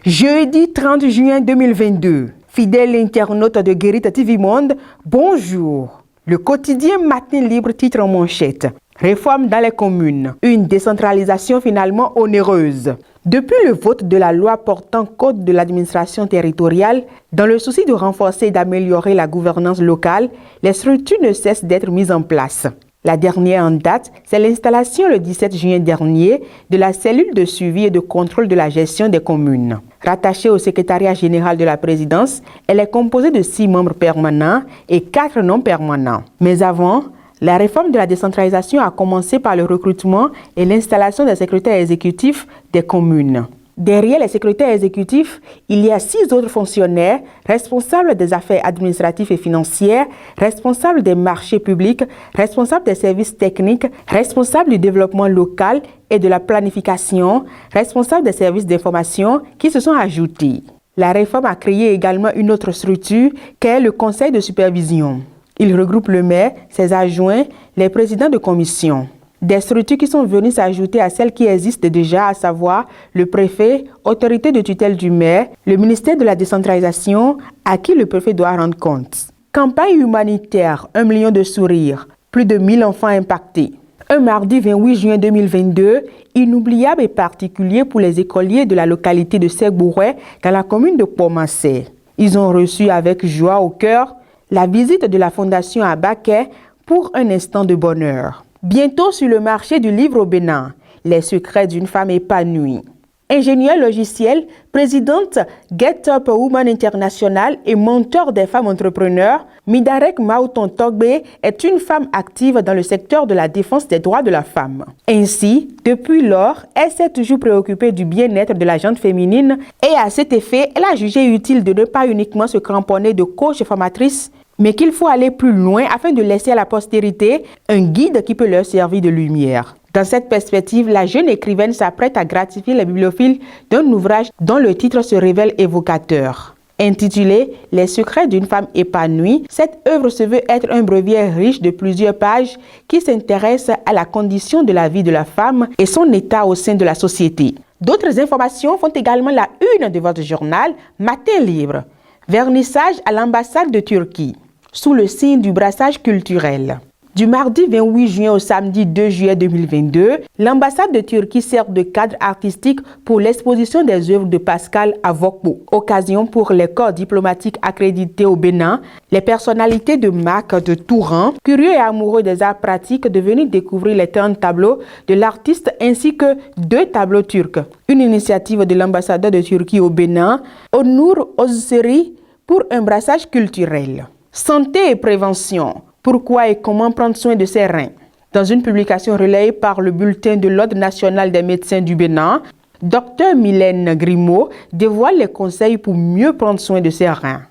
Jeudi 30 juin 2022, fidèle internaute de Guérita TV Monde, bonjour. Le quotidien Matin Libre titre en manchette: Réforme dans les communes, une décentralisation finalement onéreuse. Depuis le vote de la loi portant code de l'administration territoriale, dans le souci de renforcer et d'améliorer la gouvernance locale, les structures ne cessent d'être mises en place. La dernière en date, c'est l'installation le 17 juin dernier de la cellule de suivi et de contrôle de la gestion des communes. Rattachée au secrétariat général de la présidence, elle est composée de 6 membres permanents et 4 non permanents. Mais avant, la réforme de la décentralisation a commencé par le recrutement et l'installation des secrétaires exécutifs des communes. Derrière les secrétaires exécutifs, il y a 6 autres fonctionnaires responsables des affaires administratives et financières, responsables des marchés publics, responsables des services techniques, responsables du développement local et de la planification, responsables des services d'information qui se sont ajoutés. La réforme a créé également une autre structure qu'est le conseil de supervision. Il regroupe le maire, ses adjoints, les présidents de commission. Des structures qui sont venues s'ajouter à celles qui existent déjà, à savoir le préfet, autorité de tutelle du maire, le ministère de la décentralisation, à qui le préfet doit rendre compte. Campagne humanitaire, 1 million de sourires, plus de 1000 enfants impactés. Un mardi 28 juin 2022, inoubliable et particulier pour les écoliers de la localité de Segbouré, dans la commune de Pomassé. Ils ont reçu avec joie au cœur la visite de la fondation à Baquet pour un instant de bonheur. Bientôt sur le marché du livre au Bénin, les secrets d'une femme épanouie. Ingénieure logicielle, présidente Get Up Woman International et mentor des femmes entrepreneurs, Midarek Maouton Togbe est une femme active dans le secteur de la défense des droits de la femme. Ainsi, depuis lors, elle s'est toujours préoccupée du bien-être de la gente féminine et à cet effet, elle a jugé utile de ne pas uniquement se cramponner de coach formatrice, mais qu'il faut aller plus loin afin de laisser à la postérité un guide qui peut leur servir de lumière. Dans cette perspective, la jeune écrivaine s'apprête à gratifier les bibliophiles d'un ouvrage dont le titre se révèle évocateur. Intitulé « Les secrets d'une femme épanouie », cette œuvre se veut être un breviaire riche de plusieurs pages qui s'intéresse à la condition de la vie de la femme et son état au sein de la société. D'autres informations font également la une de votre journal Matin Libre. Vernissage à l'ambassade de Turquie, sous le signe du brassage culturel. Du mardi 28 juin au samedi 2 juillet 2022, l'ambassade de Turquie sert de cadre artistique pour l'exposition des œuvres de Pascal Avokpo. Occasion pour les corps diplomatiques accrédités au Bénin, les personnalités de marque de tout rang, curieux et amoureux des arts pratiques de venir découvrir les 30 tableaux de l'artiste ainsi que 2 tableaux turcs. Une initiative de l'ambassadeur de Turquie au Bénin, Onur Ozseri, pour un brassage culturel. Santé et prévention. Pourquoi et comment prendre soin de ses reins? Dans une publication relayée par le bulletin de l'Ordre national des médecins du Bénin, Dr Mylène Grimaud dévoile les conseils pour mieux prendre soin de ses reins.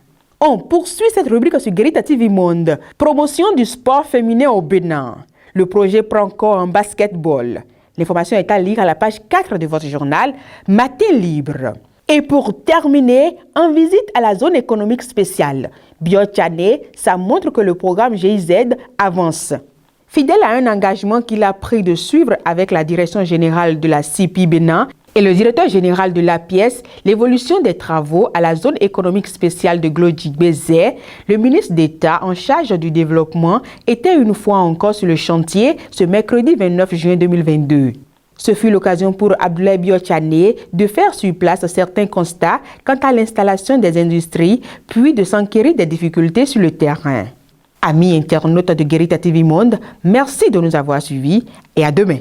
On poursuit cette rubrique sur Guérita TV Monde. Promotion du sport féminin au Bénin. Le projet prend corps en basketball. L'information est à lire à la page 4 de votre journal Matin Libre. Et pour terminer, en visite à la zone économique spéciale, Biotchané, ça montre que le programme GIZ avance. Fidèle à un engagement qu'il a pris de suivre avec la direction générale de la CIPI Bénin et le directeur général de l'APS, l'évolution des travaux à la zone économique spéciale de Glodjig-Bézé, le ministre d'État en charge du développement était une fois encore sur le chantier ce mercredi 29 juin 2022. Ce fut l'occasion pour Abdoulaye Biotchané de faire sur place certains constats quant à l'installation des industries, puis de s'enquérir des difficultés sur le terrain. Amis internautes de Guérita TV Monde, merci de nous avoir suivis et à demain.